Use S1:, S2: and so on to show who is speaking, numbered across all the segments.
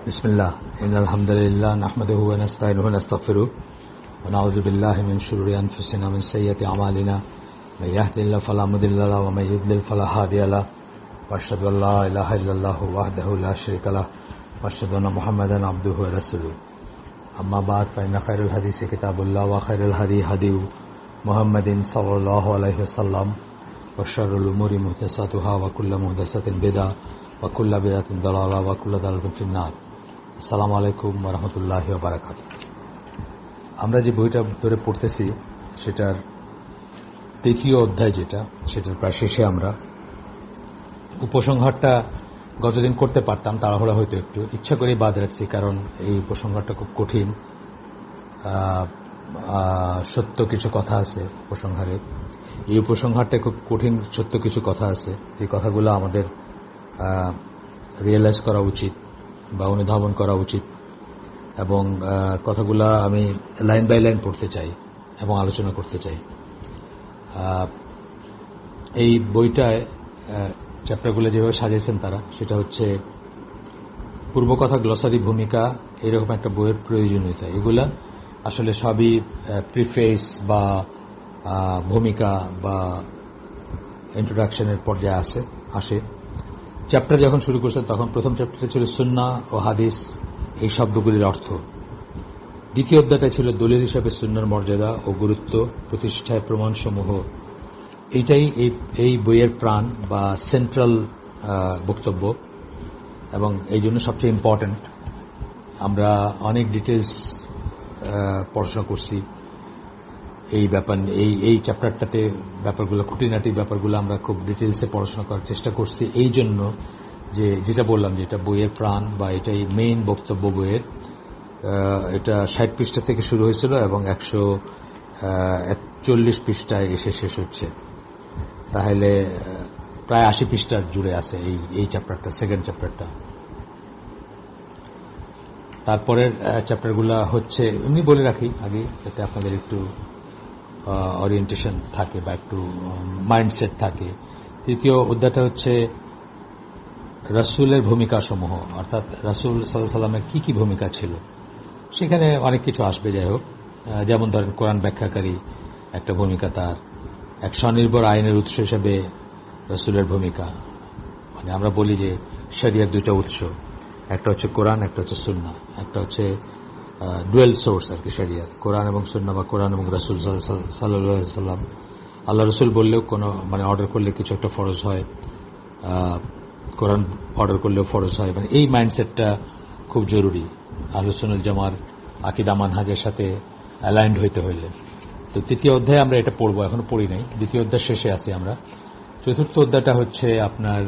S1: बिस्मिल्लाह इन्नल हम्दुलिल्लाह नहमदुहु व नस्तईनुहु व नस्तगफिरुह व नऊज़ु बिल्लाहि मिन शुरूरि अनफुसिना व मिन सय्यिआति अमालिना मन यहदिहिल्लाहु फला मुदिल्ल लहु व मन युद्लिल फला हादिय लहु व अशहदु अल्ला इलाहा इल्लल्लाहु वहदहु ला शरीका लहु व अशहदु अन्ना मुहम्मदन अब्दुहु व रसूलुहु अम्मा बाद फ़इन्न खैरुल हदीसि किताबुल्लाह व खैरुल हदी हदीउ मुहम्मदिन सल्लल्लाहु अलैहि वसल्लम व शर्रुल उमूरि मुहदसातुहा व कुल्लु मुहदसातिन बिदअह व कुल्लु बिदअतिन दलाला व कुल्लु दलालातिन फिन्नार। আসসালামু আলাইকুম ওয়া রাহমাতুল্লাহি ওয়া বারাকাতুহু। আমরা যে বইটা ধরে পড়তেছি সেটার তৃতীয় অধ্যায় সেটার প্রায় শেষে। আমরা উপসংহারটা গতদিন করতে পারতাম, তাড়াহুড়া হয়তো একটু ইচ্ছা করেই বাদ রাখছি, কারণ এই উপসংহারটা খুব কঠিন। সত্য কিছু কথা আছে উপসংহারে। এই উপসংহারটা খুব কঠিন, সত্য কিছু কথা আছে, যে কথাগুলো আমাদের রিয়েলাইজ করা উচিত বা অনুধাবন করা উচিত, এবং কথাগুলো আমি লাইন বাই লাইন পড়তে চাই এবং আলোচনা করতে চাই। এই বইটায় চ্যাপ্টারগুলো যেভাবে সাজিয়েছেন তারা, সেটা হচ্ছে পূর্বকথা, গ্লসারি, ভূমিকা, এরকম একটা বইয়ের প্রয়োজনীয়তা। এগুলা আসলে সবই প্রিফেস বা ভূমিকা বা ইন্ট্রোডাকশনের পর্যায়ে আসে। চ্যাপ্টার যখন শুরু করছেন তখন প্রথম চ্যাপ্টারটা ছিল সুন্নাহ ও হাদিস, এই শব্দগুলির অর্থ। দ্বিতীয় অধ্যায়টা ছিল দলিল হিসাবে সুন্নাহর মর্যাদা ও গুরুত্ব, প্রতিষ্ঠায় প্রমাণসমূহ। এইটাই এই বইয়ের প্রাণ বা সেন্ট্রাল বক্তব্য, এবং এই জন্য সবচেয়ে ইম্পর্ট্যান্ট। আমরা অনেক ডিটেলস পড়াশোনা করছি এই ব্যাপার, এই চ্যাপ্টারটাতে ব্যাপারগুলো, খুঁটিনাটি ব্যাপারগুলো আমরা খুব ডিটেলসে পড়াশোনা করার চেষ্টা করছি। এই জন্য যেটা বললাম, যেটা বইয়ের প্রাণ বা এটাই মেইন বক্তব্য বইয়ের। এটা 60 পৃষ্ঠা থেকে শুরু হয়েছিল এবং 141 পৃষ্ঠায় এসে শেষ হচ্ছে। তাহলে প্রায় 80 পৃষ্ঠা জুড়ে আছে এই চ্যাপ্টারটা, সেকেন্ড চ্যাপ্টারটা। তারপরের চ্যাপ্টারগুলো হচ্ছে, এমনি বলে রাখি আগে, যাতে আপনাদের একটু ওরিয়েন্টেশন থাকে বা একটু মাইন্ডসেট থাকে। তৃতীয় অধ্যায়টা হচ্ছে রাসূলের ভূমিকা সমূহ, অর্থাৎ রাসূল সাল্লাল্লাহু আলাইহি ওয়াসাল্লামের কি ভূমিকা ছিল। সেখানে অনেক কিছু আসবে, যাই হোক। যেমন ধরেন, কোরআন ব্যাখ্যাকারী একটা ভূমিকা তার, এক স্বনির্ভর আইনের উৎস হিসেবে রাসূলের ভূমিকা। মানে আমরা বলি যে শরিয়ার দুইটা উৎস, একটা হচ্ছে কোরআন, একটা হচ্ছে সুন্নাহ, একটা হচ্ছে ডুয়েল সোর্স আর কি শরিয়াত, কোরআন এবং সুন্নাহ, বা কোরআন এবং রাসূল সাল্লাল্লাহু আলাইহি ওয়াসাল্লাম। আল্লাহ রাসূল বললেও কোনো অর্ডার করলে কিছু একটা ফরজ হয়, কোরআন অর্ডার করলেও ফরজ হয়। মানে এই মাইন্ডসেটটা খুব জরুরি আহলুস সুন্নাহ ওয়াল জামার আকীদা মানহাজের সাথে অ্যালাইন্ড হইতে হইলে। তো তৃতীয় অধ্যায়ে আমরা এটা পড়বো, এখনো পড়ি নাই, দ্বিতীয় অধ্যায় শেষে আছি আমরা। চতুর্থ অধ্যায়টা হচ্ছে আপনার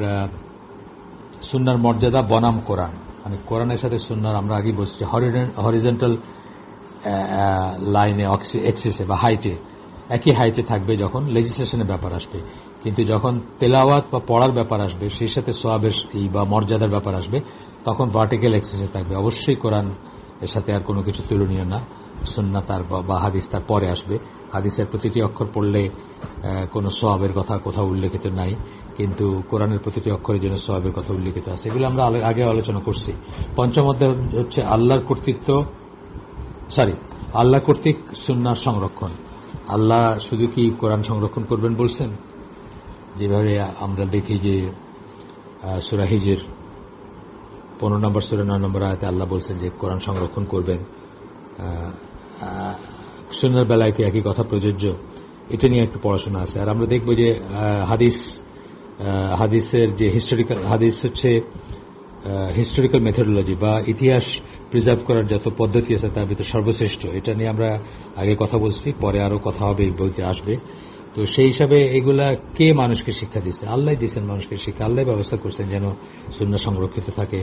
S1: সুন্নাহর মর্যাদা বনাম কোরআন। মানে কোরআনের সাথে সুন্নাহর, আমরা আগেই বলছি, হরিজন্টাল লাইনে, এক্সিসে বা হাইটে, একই হাইটে থাকবে যখন লেজিসলেশনের ব্যাপার আসবে, কিন্তু যখন তেলাওয়াত বা পড়ার ব্যাপার আসবে, সেই সাথে সোয়াবের বা মর্যাদার ব্যাপার আসবে, তখন ভার্টিক্যাল এক্সিসে থাকবে। অবশ্যই কোরআন এর সাথে আর কোনো কিছু তুলনীয় না। সুন্নাহ তার বা হাদিস তার পরে আসবে। হাদিসের প্রতিটি অক্ষর পড়লে কোনো সোয়াবের কথা কোথাও উল্লেখিত নাই, কিন্তু কোরআনের প্রতিটি অক্ষরের জন্য সোয়াবের কথা উল্লেখিত আছে। এগুলো আমরা আগে আলোচনা করছি। পঞ্চম অধ্যায় হচ্ছে আল্লাহ কর্তৃক সুন্নাহর সংরক্ষণ। আল্লাহ শুধু কি কোরআন সংরক্ষণ করবেন বলছেন? যেভাবে আমরা দেখি যে সূরা হিজর 15 নম্বর সূরা 9 নম্বর আয়াতে আল্লাহ বলছেন যে কোরআন সংরক্ষণ করবেন। সুন্নাহর বেলায় কি একই কথা প্রযোজ্য? এটা নিয়ে একটু পড়াশোনা আছে। আর আমরা দেখব যে হাদিসের যে হাদিস হচ্ছে হিস্টোরিক্যাল মেথোডোলজি বা ইতিহাস প্রিজার্ভ করার যত পদ্ধতি আছে তার ভিতরে সর্বশ্রেষ্ঠ। এটা নিয়ে আমরা আগে কথা বলছি, পরে আরো কথা হবে, এই বইতে আসবে। তো সেই হিসাবে এগুলা কে মানুষকে শিক্ষা দিচ্ছে? আল্লাহ দিচ্ছেন মানুষকে শিক্ষা, আল্লাহ ব্যবস্থা করছেন যেন সুন্নাহ সংরক্ষিত থাকে।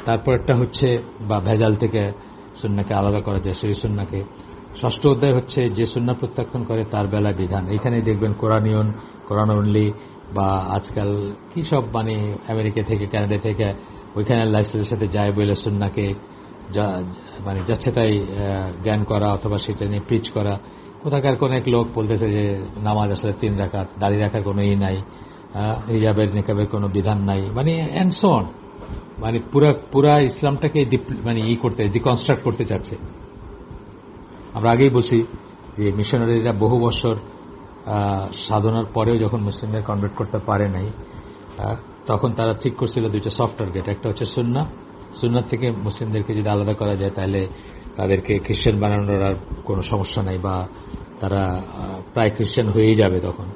S1: তারপরটা হচ্ছে বা ভেজাল থেকে সুন্নাহকে আলাদা করা যায়, সেই সুন্নাহকে। ষষ্ঠ অধ্যায় হচ্ছে যে সুন্নাহ প্রত্যাখ্যান করে তার বেলায় বিধান। এখানে দেখবেন কোরআন অনলি, বা আজকাল কি সব আমেরিকা থেকে, কানাডা থেকে ওইখানে লাইসেন্সের সাথে যায় বলে সুন্নাহকে যাচ্ছে তাই জ্ঞান করা অথবা সেটা নিয়ে প্রিচ করা। কোথাকার কোন এক লোক বলতেছে যে নামাজ আসলে 3 রাকাত, দাড়ি রাখার কোনো নাই, হিজাবের নিকাবের কোনো বিধান নাই, মানে এন্ড সো অন। মানে পুরা ইসলামটাকে মানে ডিকনস্ট্রাক্ট করতে চাচ্ছে। আমরা আগেই বলছি যে মিশনারিরা বহু বছর সাধনার পরেও যখন মুসলিমদের কনভার্ট করতে পারে নাই, তখন তারা ঠিক করছিল দুইটা সফট টার্গেট। একটা হচ্ছে সুন্নাত থেকে মুসলিমদেরকে যদি আলাদা করা যায় তাহলে তাদেরকে খ্রিস্টান বানানোর আর কোনো সমস্যা নাই, বা তারা প্রায় খ্রিস্টান হয়েই যাবে তখন।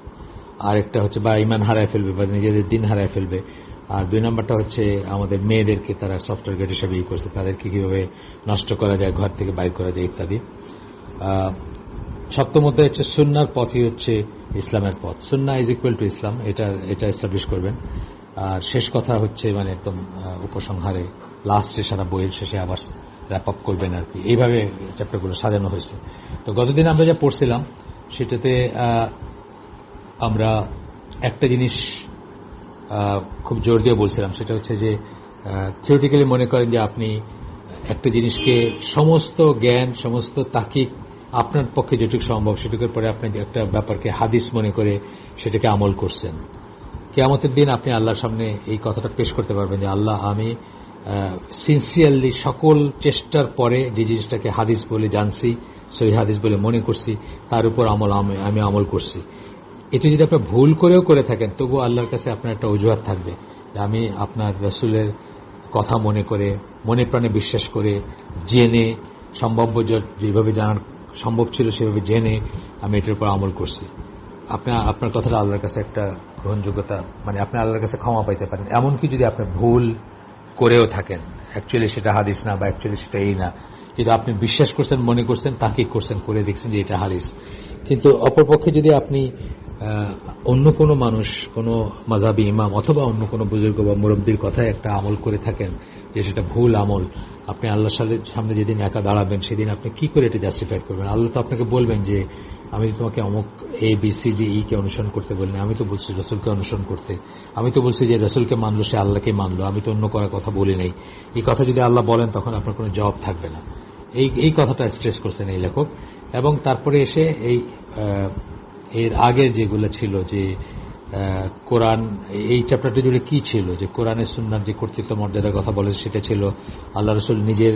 S1: আর একটা হচ্ছে বা ইমান হারায় ফেলবে বা নিজেদের দিন হারায় ফেলবে। আর 2 নম্বরটা হচ্ছে আমাদের মেয়েদেরকে তারা সফট টার্গেট হিসেবে করছে, তাদেরকে কিভাবে নষ্ট করা যায়, ঘর থেকে বাইর করা যায় ইত্যাদি। সপ্তমত হচ্ছে সুন্নার পথই হচ্ছে ইসলামের পথ। সুন্না ইজ ইকুয়াল টু ইসলাম, এটা এস্টাবলিশ করবেন। আর শেষ কথা হচ্ছে মানে একদম উপসংহারে লাস্টে সারা বইয়ের শেষে আবার র্যাপ আপ করবেন আর কি। এইভাবে চ্যাপ্টারগুলো সাজানো হয়েছে। তো গতদিন আমরা যা পড়ছিলাম সেটাতে আমরা একটা জিনিস খুব জোর দিয়ে বলছিলাম, সেটা হচ্ছে যে থিওরিটিক্যালি মনে করেন যে আপনি একটা জিনিসকে সমস্ত জ্ঞান, সমস্ত তাকিক আপনার পক্ষে যেটুকু সম্ভব সেটুকুর পরে আপনি একটা ব্যাপারকে হাদিস মনে করে সেটাকে আমল করছেন। কিয়ামতের দিন আপনি আল্লাহর সামনে এই কথাটা পেশ করতে পারবেন যে আল্লাহ, আমি সিনসিয়ারলি সকল চেষ্টার পরে যে জিনিসটাকে হাদিস বলে জানছি, সহিহ হাদিস বলে মনে করছি, তার উপর আমি আমল করছি। এটি যদি আপনি ভুল করেও করে থাকেন তবু আল্লাহর কাছে আপনার একটা অজুহাত থাকবে যে আমি আপনার রাসূলের কথা মনে করে, মনে প্রাণে বিশ্বাস করে, জেনে, সম্ভাব্য যেভাবে জানার সম্ভব ছিল সেভাবে জেনে আমি এটার উপর আমল করছি। আপনার কথাটা আল্লাহর কাছে একটা গ্রহণযোগ্যতা, মানে আপনি আল্লাহর কাছে ক্ষমা পাইতে পারেন। এমনকি যদি আপনি ভুল করেও থাকেন, অ্যাকচুয়ালি সেটা হাদিস না বা অ্যাকচুয়ালি সেটা এই না, কিন্তু আপনি বিশ্বাস করছেন, মনে করছেন, তাকিক করছেন, করে দেখছেন যে এটা হাদিস। কিন্তু অপরপক্ষে যদি আপনি অন্য কোনো মানুষ, কোনো মাযহাবী ইমাম অথবা অন্য কোনো বুজুর্গ বা মুরব্বির কথায় একটা আমল করে থাকেন যে সেটা ভুল আমল, আপনি আল্লাহর সামনে যেদিন একা দাঁড়াবেন সেদিন আপনি কি করে এটা জাস্টিফাই করবেন? আল্লাহ তো আপনাকে বলবেন যে আমি তোমাকে অমুক ABCDE কে অনুসরণ করতে বলিনি, আমি তো বলছি রসুলকে অনুসরণ করতে। আমি তো বলছি যে রসুলকে মানলো সে আল্লাহকে মানলো, আমি তো অন্য করার কথা বলি নাই। এই কথা যদি আল্লাহ বলেন তখন আপনার কোনো জবাব থাকবে না। এই কথাটা স্ট্রেস করছেন এই লেখক। এবং তারপরে এসে এর আগের যেগুলো ছিল যে কোরআন, এই চ্যাপ্টারটা জুড়ে কি ছিল, যে কোরআনের সুন্নাহর যে কর্তৃত্ব মর্যাদার কথা বলে সেটা ছিল আল্লাহ রসুল নিজের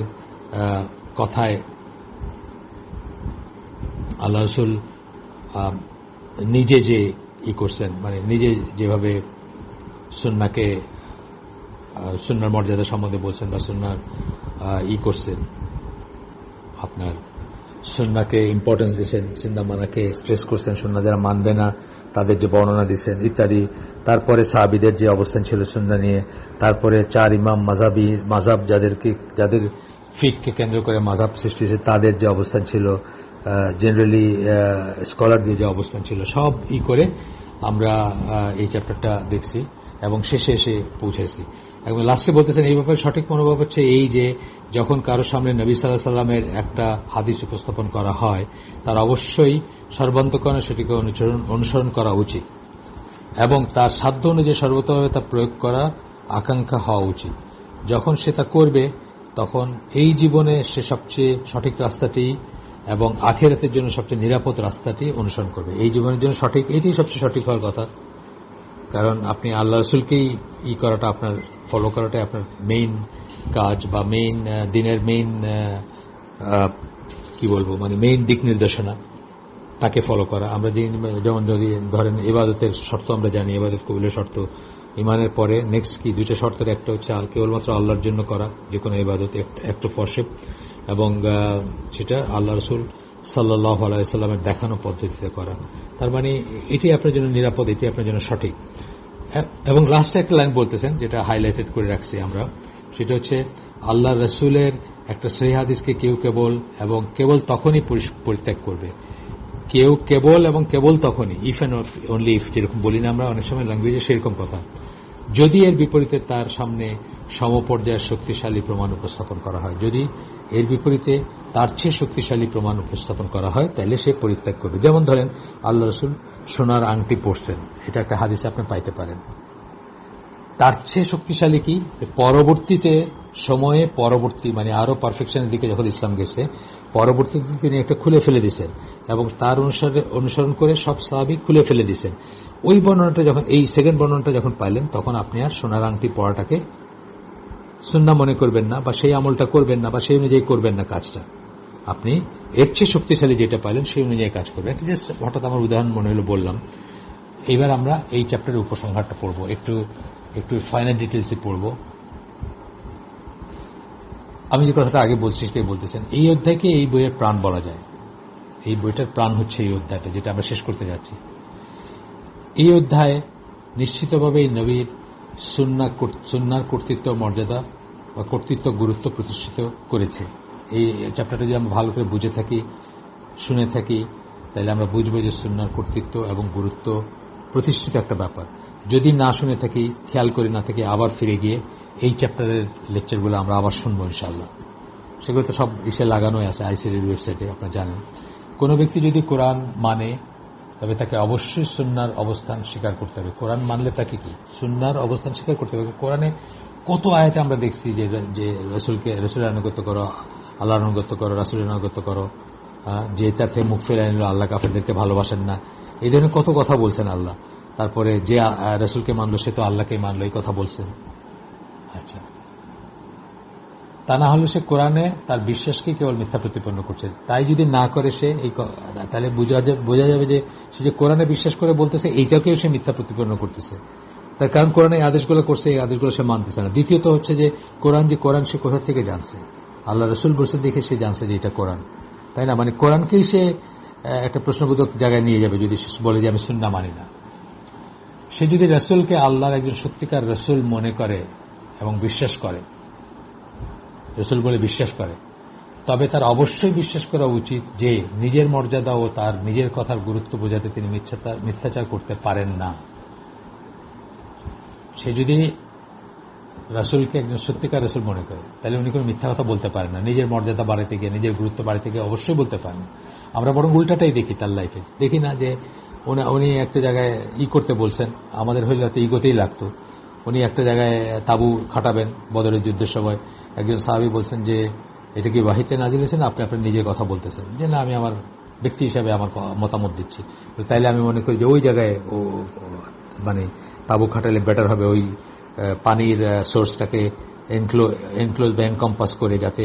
S1: কথায়, আল্লাহ রসুল নিজে যে করছেন, মানে নিজে যেভাবে সুন্নাহর মর্যাদা সম্বন্ধে বলছেন বা সুন্নাহর করছেন, আপনার সুন্নাহকে ইম্পর্টেন্স দিচ্ছেন, সুন্নাহ মানাকে স্ট্রেস করছেন, সুন্নাহ যারা মানবে না তাদের যে বর্ণনা দিচ্ছেন ইত্যাদি। তারপরে সাহাবীদের যে অবস্থান ছিল সুন্নাহ নিয়ে, তারপরে 4 ইমাম মাযহাব যাদের ফিককে কেন্দ্র করে মাযহাব সৃষ্টি হয়েছে তাদের যে অবস্থান ছিল, জেনারেলি স্কলারদের যে অবস্থান ছিল, সব করে আমরা এই চ্যাপ্টারটা দেখছি এবং শেষে এসে পৌঁছেছি। এবং লাস্টে বলতেছেন এই ব্যাপারে সঠিক মনোভাব হচ্ছে এই যে যখন কারো সামনে নবী সাল্লাল্লাহু আলাইহি সাল্লামের একটা হাদিস উপস্থাপন করা হয় তার অবশ্যই সর্বান্তকরণে সেটিকে অনুসরণ করা উচিত এবং তার সাধ্য অনুযায়ী সর্বতভাবে তা প্রয়োগ করার আকাঙ্ক্ষা হওয়া উচিত। যখন সে তা করবে তখন এই জীবনে সে সবচেয়ে সঠিক রাস্তাটি এবং আখিরাতের জন্য সবচেয়ে নিরাপদ রাস্তাটি অনুসরণ করবে। এই জীবনের জন্য সঠিক, এটাই সবচেয়ে সঠিক হওয়ার কথা। কারণ আপনি আল্লাহ রসুলকেই করাটা, আপনার ফলো করাটাই আপনার মেইন কাজ বা দিনের মেইন কি বলবো, মানে মেইন দিক নির্দেশনা, তাকে ফলো করা। আমরা যেমন যদি ধরেন ইবাদতের শর্ত আমরা জানি, ইবাদত কবুলের শর্ত ইমানের পরে নেক্সট কি 2টা শর্তের একটা হচ্ছে কেবলমাত্র আল্লাহর জন্য করা যে কোনো ইবাদত, অ্যাক্ট অফ ওয়ারশিপ, এবং সেটা আল্লাহ রসুল সাল্লাল্লাহু আলাইহি সাল্লামের দেখানো পদ্ধতিতে করা। তার মানে এটি আপনার জন্য নিরাপদ, এটি আপনার জন্য সঠিক। এবং লাস্টে একটা লাইন বলতেছেন যেটা হাইলাইটেড করে রাখছি আমরা, সেটা হচ্ছে আল্লাহ রসুলের একটা সহিহ হাদিসকে কেউ কেবল তখনই পরিত্যাগ করবে, কেবল এবং কেবল তখনই, ইফ অ্যান্ড অনলি ইফ, যেরকম বলি না আমরা অনেক সময় ল্যাঙ্গুয়েজে, সেরকম কথা, যদি এর বিপরীতে তার সামনে সমপর্যায়ের শক্তিশালী প্রমাণ উপস্থাপন করা হয়। যদি এর বিপরীতে তার চেয়ে শক্তিশালী প্রমাণ উপস্থাপন করা হয় তাহলে সে পরিত্যাগ করবে। যেমন ধরেন আল্লাহ রসুল সোনার আংটি পরছেন, এটা একটা হাদিসে আপনি পাইতে পারেন। তার চেয়ে শক্তিশালী কি, পরবর্তীতে সময়ে মানে আরো পারফেকশনের দিকে যখন ইসলাম গেছে, পরবর্তীতে তিনি একটা খুলে ফেলে দিয়েছেন এবং তার অনুসরণ করে সব সাহাবী খুলে ফেলে দিয়েছেন। ওই বর্ণনাটা যখন, এই সেকেন্ড বর্ণনাটা যখন পাইলেন তখন আপনি আর সোনার আংটি পরাটাকে সুন্নাহ মনে করবেন না, বা সেই আমলটা করবেন না, বা সেই অনুযায়ী করবেন না কাজটা। আপনি এর চেয়ে শক্তিশালী যেটা পাইলেন সেই অনুযায়ী কাজ করবেন। এটা জাস্ট হঠাৎ আমার উদাহরণ মনে হলো বললাম। এইবার আমরা এই চ্যাপ্টারের উপসংহারটা পড়ব, একটু ফাইনাল ডিটেলসে পড়ব। আমি যে কথাটা আগে বলছি সেটাই বলতেছেন। এই অধ্যায়কে এই বইয়ের প্রাণ বলা যায়। এই বইটার প্রাণ হচ্ছে এই অধ্যায়টা, যেটা আমরা শেষ করতে যাচ্ছি। এই অধ্যায় নিশ্চিতভাবে এই নবীর সুন্নাহর কর্তৃত্ব মর্যাদা বা কর্তৃত্ব গুরুত্ব প্রতিষ্ঠিত করেছে। এই চ্যাপ্টারটা যদি আমরা ভালো করে বুঝে থাকি, শুনে থাকি, তাহলে আমরা বুঝবো যে সুন্নাহর কর্তৃত্ব এবং গুরুত্ব প্রতিষ্ঠিত একটা ব্যাপার। যদি না শুনে থাকি, খেয়াল করে না থাকি, আবার ফিরে গিয়ে এই চ্যাপ্টারের লেকচারগুলো আমরা আবার শুনবো ইনশাআল্লাহ। সেগুলো তো সব ইসে লাগানোই আছে আইসিডির ওয়েবসাইটে, আপনারা জানেন। কোনো ব্যক্তি যদি কোরআন মানে, তবে তাকে অবশ্যই সুন্নাহর অবস্থান স্বীকার করতে হবে। কোরআন মানলে তাকে কি সুন্নাহর অবস্থান স্বীকার করতে হবে। কোরআনে কত আয়াতে আমরা দেখছি যে রসুলের আনুগত্য করো, আল্লাহর আনুগত্য করো, রাসূলের আনুগত্য করো, যে তার থেকে মুখ ফেরায় নিল, আল্লাহ কাফেরদেরকে ভালোবাসেন না, এই ধরনের কত কথা বলছেন আল্লাহ। তারপরে যে রসুলকে মানলো সে তো আল্লাহকেই মানলো, এই কথা বলছেন। আচ্ছা, তা না হলে সে কোরআনে তার বিশ্বাসকে কেবল মিথ্যা প্রতিপন্ন করছে। তাই যদি না করে সে তাহলে বোঝা যাবে যে সে যে কোরআনে বিশ্বাস করে বলতেছে এইটাকেও সে মিথ্যা প্রতিপন্ন করতেছে। তার কারণ কোরআনে এই আদেশগুলো করছে, এই আদেশগুলো সে মানতেছে না। দ্বিতীয়ত হচ্ছে যে কোরআন সে কোথা থেকে জানছে? আল্লাহ রসুল বলছে দেখে সে জানছে যে এটা কোরআন, তাই না? মানে কোরআনকেই সে একটা প্রশ্নবোধক জায়গায় নিয়ে যাবে যদি বলে যে আমি সুন্নাহ মানি না। সে যদি রসুলকে আল্লাহর একজন সত্যিকার রসুল মনে করে এবং বিশ্বাস করে, রসুল বলে বিশ্বাস করে, তবে তার অবশ্যই বিশ্বাস করা উচিত যে নিজের মর্যাদা ও তার নিজের কথার গুরুত্ব বোঝাতে তিনি মিথ্যাচার করতে পারেন না। সে যদি রাসূলকে একজন সত্যিকার রাসূল মনে করে, তাহলে উনি কোনো মিথ্যা কথা বলতে পারেন না। নিজের মর্যাদা বাড়াতে গিয়ে, নিজের গুরুত্ব বাড়াতে গিয়ে অবশ্যই বলতে পারেন। আমরা বরং উল্টাটাই দেখি তার লাইফে। দেখি না যে উনি একটা জায়গায় করতে বলছেন, আমাদের হইলে হয়তো ইগোতেই লাগতো। উনি একটা জায়গায় তাবু খাটাবেন বদরের যুদ্ধের সময়, একজন সাহাবী বলছেন যে এটা কি ওয়াহিতে নাজিল হয়েছে না আপনি আপনার নিজের কথা বলতেছেন? যে না, আমি আমার ব্যক্তি হিসাবে আমার মতামত দিচ্ছি। তাইলে আমি মনে করি যে ওই জায়গায় মানে তাবু খাটালে বেটার হবে, ওই পানির সোর্সটাকে এনক্লোজ বা এনকম্পাস করে, যাতে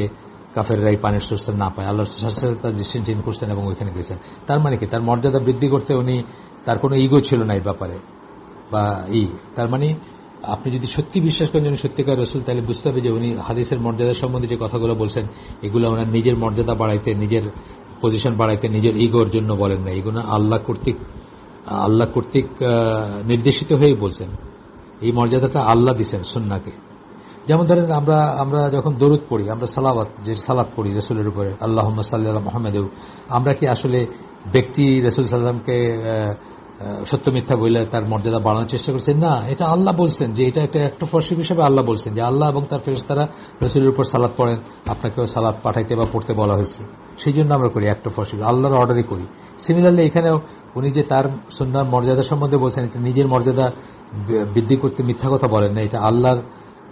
S1: কাফেররা এই পানির সোর্সটা না পায়। আল্লাহ সাথে তার ডিস্টেন্স চেঞ্জ করছেন এবং ওইখানে গেছেন। তার মানে কি? তার মর্যাদা বৃদ্ধি করতে উনি, তার কোনো ইগো ছিল না এই ব্যাপারে, বা তার মানে আপনি যদি সত্যি বিশ্বাস করেন উনি সত্যিকার রসুল, তাহলে বুঝতে হবে যে উনি হাদিসের মর্যাদা সম্বন্ধে যে কথাগুলো বলছেন, এগুলো ওনার নিজের মর্যাদা বাড়াইতে, নিজের পজিশন বাড়াইতে, নিজের ইগোর জন্য বলেন না। এগুলো আল্লাহ কর্তৃক নির্দেশিত হয়েই বলছেন। এই মর্যাদাটা আল্লাহ দিচ্ছেন সুন্নাহকে। যেমন ধরেন আমরা যখন দরুদ পড়ি, আমরা সালাত পড়ি রসুলের উপরে, আল্লাহুম্মা সাল্লি আলা মুহাম্মাদ, আমরা কি আসলে ব্যক্তি রসুল সাল্লামকে সত্য মিথ্যা বলে তার মর্যাদা বাড়ানোর চেষ্টা করছেন? না, এটা আল্লাহ বলছেন যে এটা একটা অ্যাক্ট অফ ওয়ারশিপ হিসেবে আল্লাহ বলছেন যে আল্লাহ এবং তার ফেরেশতারা রসুলের উপর সালাত পড়েন, আপনাকেও সালাত পাঠাইতে বা পড়তে বলা হয়েছে। সেই জন্য আমরা করি, অ্যাক্ট অফ ওয়ারশিপ, আল্লাহর অর্ডারই করি। সিমিলারলি এখানেও উনি যে তার সুন্নাহর মর্যাদা সম্বন্ধে বলছেন, এটা নিজের মর্যাদা বৃদ্ধি করতে মিথ্যা কথা বলেন না, এটা আল্লাহর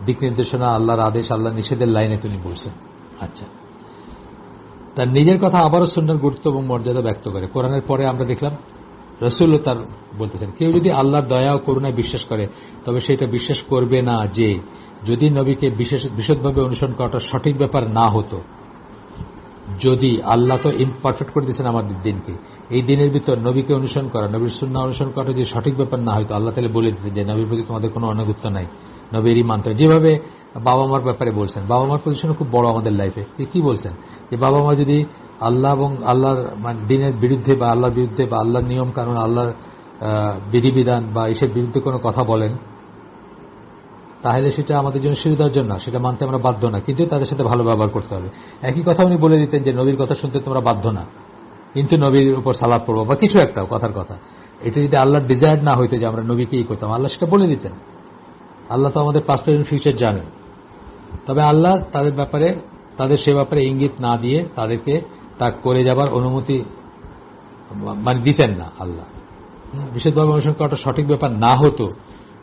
S1: দিক নির্দেশনা, আল্লাহর আদেশ, আল্লাহর নিষেধের লাইনে তিনি বলছেন। আচ্ছা, তার নিজের কথা আবারও সুন্নাহর গুরুত্ব এবং মর্যাদা ব্যক্ত করে। কোরআনের পরে আমরা দেখলাম রসুলও তার বলতেছেন, কেউ যদি আল্লাহর দয়া ও করুণায় বিশ্বাস করে, তবে সেটা বিশ্বাস করবে না যে যদি নবীকে বিশদভাবে অনুসরণ করাটা সঠিক ব্যাপার না হতো, যদি আল্লাহ তো ইমপারফেক্ট করে দিয়েছেন আমাদের দিনকে, এই দিনের ভিতর নবীকে অনুসরণ করা, নবীর সুন্নাহ অনুসরণ করাটা যদি সঠিক ব্যাপার না হয়তো, আল্লাহ তাহলে বলে দিতেন যে নবীর প্রতি তোমাদের কোনো আনুগত্য নাই, নবীরই মানতে হবে। যেভাবে বাবা মার ব্যাপারে বলছেন, বাবা মার পজিশন খুব বড় আমাদের লাইফে। কি বলছেন যে বাবা মা যদি আল্লাহ এবং আল্লাহর মানে দিনের বিরুদ্ধে বা আল্লাহর বিরুদ্ধে বা আল্লাহর নিয়ম কানুন, আল্লাহর বিধিবিধান বা এসব বিরুদ্ধে কোনো কথা বলেন, তাহলে সেটা আমাদের জন্য সুবিধার জন্য, সেটা মানতে আমরা বাধ্য না, কিন্তু তাদের সাথে ভালো ব্যবহার করতে হবে। একই কথা উনি বলে দিতেন যে নবীর কথা শুনতে তোমরা বাধ্য না, কিন্তু নবীর উপর সালাত পড়বো বা কিছু একটা কথার কথা। এটা যদি আল্লাহর ডিজায়ার না হইতো যে আমরা নবীকেই করতাম, আল্লাহ সেটা বলে দিতেন। আল্লাহ তো আমাদের পাস্ট প্রেজেন্ট ফিউচার জানেন। তবে আল্লাহ তাদের সে ব্যাপারে ইঙ্গিত না দিয়ে তাদেরকে তা করে যাবার অনুমতি মানে দিতেন না। আল্লাহ বিশেষভাবে অনুসরণ করাটা সঠিক ব্যাপার না হতো,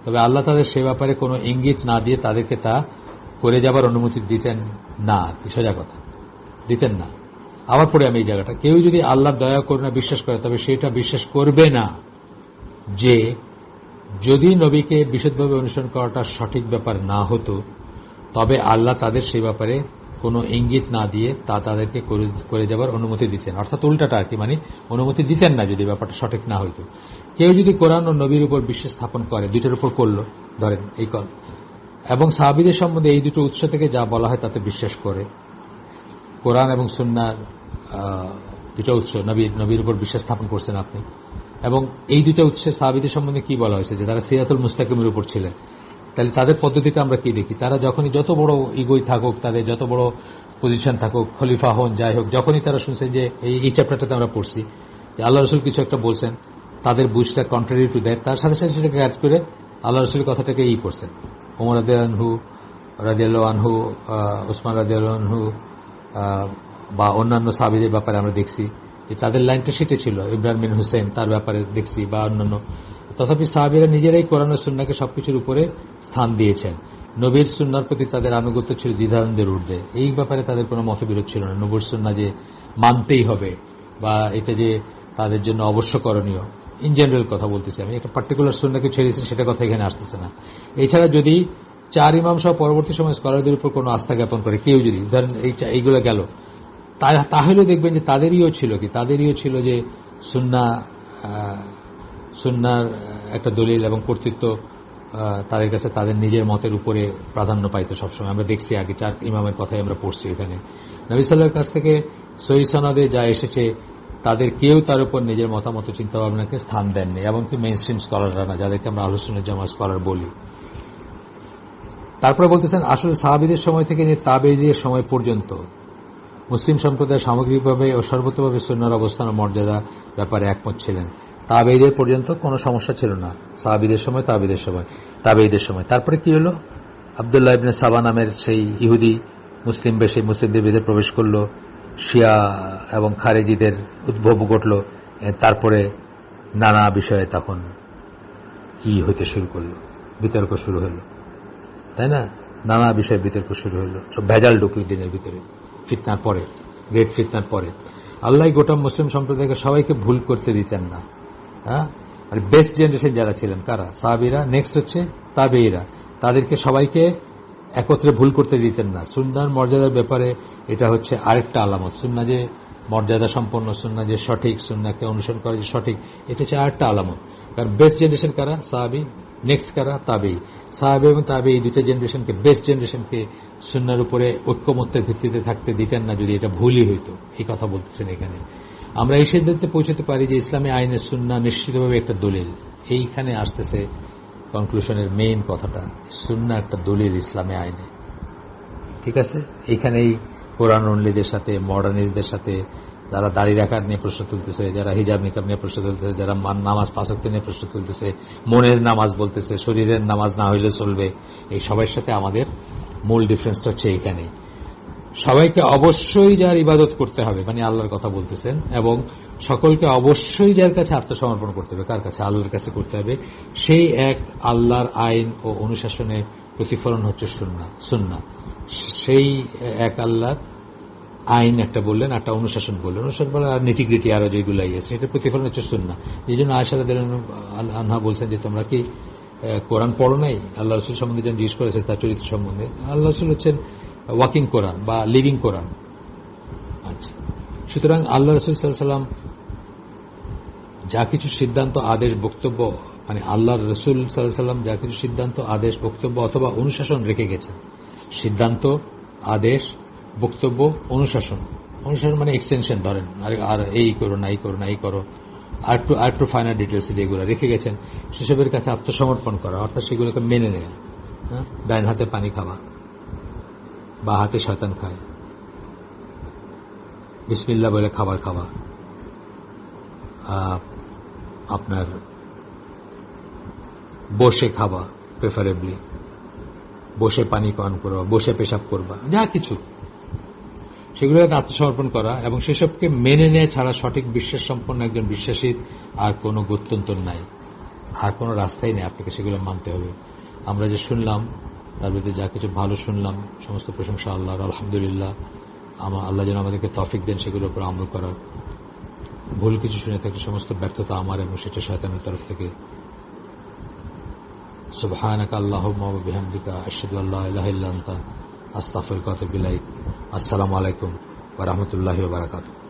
S1: তবে আল্লাহ তাদের সে ব্যাপারে কোনো ইঙ্গিত না দিয়ে তাদেরকে তা করে যাবার অনুমতি দিতেন না। সোজা কথা, দিতেন না। আবার পরে আমি এই জায়গাটা, কেউ যদি আল্লাহর দয়া করুণা বিশ্বাস করে, তবে সেটা বিশ্বাস করবে না যে যদি নবীকে বিশেষভাবে অনুসরণ করাটা সঠিক ব্যাপার না হতো, তবে আল্লাহ তাদের সেই ব্যাপারে কোনো ইঙ্গিত না দিয়ে তা তাদেরকে করে যাবার অনুমতি দিতেন, অর্থাৎ উল্টাটা আর কি, মানে অনুমতি দিতেন না যদি ব্যাপারটা সঠিক না হইতো। কেউ যদি কোরআন ও নবীর উপর বিশ্বাস স্থাপন করে, দুইটার উপর করলো, ধরেন এই কল, এবং সাহাবীদের সম্বন্ধে এই দুটো উৎস থেকে যা বলা হয় তাতে বিশ্বাস করে, কোরআন এবং সুন্নাহর দুটো উৎস, নবীর উপর বিশ্বাস স্থাপন করছেন আপনি, এবং এই দুটো উৎসে সাহাবীদের সম্বন্ধে কি বলা হয়েছে যে তারা সিরাতুল মুস্তাকিমের উপর ছিলেন, তাহলে তাদের পদ্ধতিতে আমরা কি দেখি? তারা যখনই যত বড় ইগোই থাকুক, তাদের যত বড় পজিশন থাকুক, খলিফা হন, যাই হোক, যখনই তারা শুনছেন যে এই চ্যাপ্টারটাতে আমরা পড়ছি যে আল্লাহ রসুল কিছু একটা বলছেন, তাদের বুঝটা কন্ট্রারি টু দ্যাট, তার সাথে সাথে সেটাকে অ্যাড করে আল্লাহ রসুলের কথাটাকে করছেন। ওমর রাদিয়াল্লাহু আনহু, উসমান রাদিয়াল্লাহু আনহু বা অন্যান্য সাহাবীদের ব্যাপারে আমরা দেখছি যে তাদের লাইনটা সেটা ছিল। ইমরান বিন হুসেন, তার ব্যাপারে দেখছি, বা অন্যান্য। তথাপি সাহাবীরা নিজেরাই কোরআন ও সুন্নাহকে সবকিছুর উপরে স্থান দিয়েছেন। নবীর সুন্নাহর প্রতি তাদের আনুগত্য ছিল দ্বিধাদ্বন্দ্বের ঊর্ধ্বে। এই ব্যাপারে তাদের কোনো মতবিরোধ ছিল না। নবীর সুন্নাহ যে মানতেই হবে বা এটা যে তাদের জন্য অবশ্য করণীয়, ইন জেনারেল কথা বলতেছি আমি, একটা পার্টিকুলার সুন্নাহকে ছেড়েছি সেটা কথা এখানে আসতেছে না। এছাড়া যদি চার ইমাম সহ পরবর্তী সময় স্কলারদের উপর কোনো আস্থা জ্ঞাপন করে কেউ, যদি ধরেন এইগুলো গেল, তাহলে দেখবেন যে তাদেরইও ছিল যে সুন্নাহর একটা দলিল এবং কর্তৃত্ব তাদের কাছে তাদের নিজের মতের উপরে প্রাধান্য পাইতো সবসময়। আমরা দেখছি আগে চার ইমামের কথাই আমরা পড়ছি এখানে। নবী সাল্লাল্লাহু কাছ থেকে সহিহ সনদে যা এসেছে তাদের কেউ তার উপর নিজের মতামত চিন্তা ভাবনাকে স্থান দেননি, এমনকি মেইনস্ট্রিম স্কলাররা না, যাদেরকে আমরা আহলে সুন্নাহ জামাত স্কলার বলি। তারপরে বলতেছেন আসলে সাহাবীদের সময় থেকে নিয়ে তাবেঈদের সময় পর্যন্ত মুসলিম সম্প্রদায় সামগ্রিকভাবে ও সর্বতভাবে সুন্নাহর অবস্থান ও মর্যাদা ব্যাপারে একমত ছিলেন। তাবেঈদের পর্যন্ত কোনো সমস্যা ছিল না, সাহাবীদের সময়, তাবেঈদের সময়। তারপরে কি হলো? আব্দুল্লাহ ইবনে সাবা নামের সেই ইহুদি মুসলিম বেশে মুসলিমদের ভিতরে প্রবেশ করলো, শিয়া এবং খারেজিদের উদ্ভব ঘটল। তারপরে নানা বিষয়ে তখন কি হইতে শুরু করলো, বিতর্ক শুরু হলো, তাই না? নানা বিষয়ে বিতর্ক শুরু হলো, সব ভেজাল ঢুকল দিনের ভিতরে, ফিতনার পরে, গ্রেট ফিতনার পরে। আল্লাহ গোটা মুসলিম সম্প্রদায়কে সবাইকে ভুল করতে দিতেন না। হ্যাঁ, আর বেস্ট জেনারেশন যারা ছিলেন কারা? সাহাবীরা, নেক্সট হচ্ছে তাবেঈরা, তাদেরকে সবাইকে একত্রে ভুল করতে দিতেন না। সুন্নাহর মর্যাদার ব্যাপারে এটা হচ্ছে আরেকটা আলামত। সুন্নাহ যে মর্যাদা সম্পন্ন, সুন্নাহ যে সঠিক, সুন্নাহকে অনুসরণ করা যে সঠিক, এটা হচ্ছে আরেকটা আলামত। কারণ বেস্ট জেনারেশন কারা? সাহাবী, নেক্সট কারা? তাবেঈ। সাহাবী এবং তাবেঈ এই দুটো জেনারেশনকে, বেস্ট জেনারেশনকে সুন্নাহর উপরে ঐক্যমত্যের ভিত্তিতে থাকতে দিতেন না যদি এটা ভুলই হইতো। এই কথা বলতেছেন এখানে। আমরা এই সিদ্ধান্তে পৌঁছতে পারি যে ইসলামী আইনের সুন্নাহ নিশ্চিতভাবে একটা দলিল। এইখানে আসতেছে কনক্লুশনের মেইন কথাটা, সুন্নাহ একটা দলিল ইসলামী আইনে। ঠিক আছে? এইখানেই কোরআন অনলিদের সাথে, মডার্নিস্টদের সাথে, যারা দাড়ি রাখার নিয়ে প্রশ্ন তুলতেছে, যারা হিজাব নিকাব নিয়ে প্রশ্ন তুলতেছে, যারা নামাজ পাঁচ ওয়াক্ত নিয়ে প্রশ্ন তুলতেছে, মনের নামাজ বলতেছে, শরীরের নামাজ না হইলে চলবে, এই সবার সাথে আমাদের মূল ডিফারেন্সটা হচ্ছে এইখানেই। সবাইকে অবশ্যই যার ইবাদত করতে হবে, মানে আল্লাহর কথা বলতেছেন, এবং সকলকে অবশ্যই যার কাছে আত্মসমর্পণ করতে হবে। কার কাছে? আল্লাহর কাছে করতে হবে। সেই এক আল্লাহর আইন ও অনুশাসনের প্রতিফলন হচ্ছে সুন্নাহ। সেই এক আল্লাহর আইন একটা বললেন, একটা অনুশাসন বললেন, অনুশাসন বলে আর নীতিগ্রীতি আরো যেগুলাই আছে, এটা প্রতিফলন হচ্ছে সুন্নাহ। এই জন্য আয়েশা রাদিয়াল্লাহু আনহা বলছেন যে তোমরা কি কোরআন পড়ো নাই? আল্লাহ রসুল সম্বন্ধে যখন জিজ্ঞেস করেছে তার চরিত্র সম্বন্ধে, আল্লাহ রসুল হচ্ছেন ওয়াকিং কোরআন বা লিভিং কোরআন। আচ্ছা, সুতরাং আল্লাহ রসুল সাল্লাল্লাহু আলাইহি ওয়াসাল্লাম যা কিছু সিদ্ধান্ত, আদেশ, বক্তব্য, মানে আল্লাহ রসুল সাল্লাল্লাহু আলাইহি ওয়াসাল্লাম যা কিছু সিদ্ধান্ত, আদেশ, বক্তব্য অথবা অনুশাসন রেখে গেছেন, সিদ্ধান্ত, আদেশ, বক্তব্য, অনুশাসন মানে এক্সটেনশন, ধরেন আর এই করো না, এই করো না, এই করো, আর একটু ফাইনাল ডিটেলস যেগুলো রেখে গেছেন, সেসবের কাছে আত্মসমর্পণ করা, অর্থাৎ সেগুলোকে মেনে নেওয়া। ডাইন হাতে পানি খাওয়া, বা হাতে শয়তান খায়, বিসমিল্লাহ বলে খাবার খাওয়া, আপনার বসে খাওয়া, প্রেফারেবলি বসে পানি পান করবা, বসে পেশাব করবা, যা কিছু সেগুলোকে আত্মসমর্পণ করা এবং সেসবকে মেনে নেওয়া ছাড়া সঠিক বিশ্বাস সম্পন্ন একজন বিশ্বাসীর আর কোনো গত্যন্তর নাই, আর কোনো রাস্তাই নেই, আপনাকে সেগুলো মানতে হবে। আমরা যে শুনলাম তার ভিতরে যা কিছু ভালো শুনলাম, সমস্ত প্রশংসা আল্লাহর, আলহামদুলিল্লাহ। আল্লাহ যেন আমাদেরকে তৌফিক দেন সেগুলোর উপর আমল করার। ভুল কিছু শুনে থাকলে সমস্ত ব্যর্থতা আমার এবং সেটা শয়তানের তরফ থেকে। সুবহানাকা আল্লাহুম্মা ওয়া বিহামদিকা আশহাদু আল্লা ইলাহা ইল্লা আনতা আস্তাগফিরুকা ওয়া আতুবু ইলাইক। আসসালামু আলাইকুম ওয়া রাহমাতুল্লাহি ওয়া বারাকাতুহু।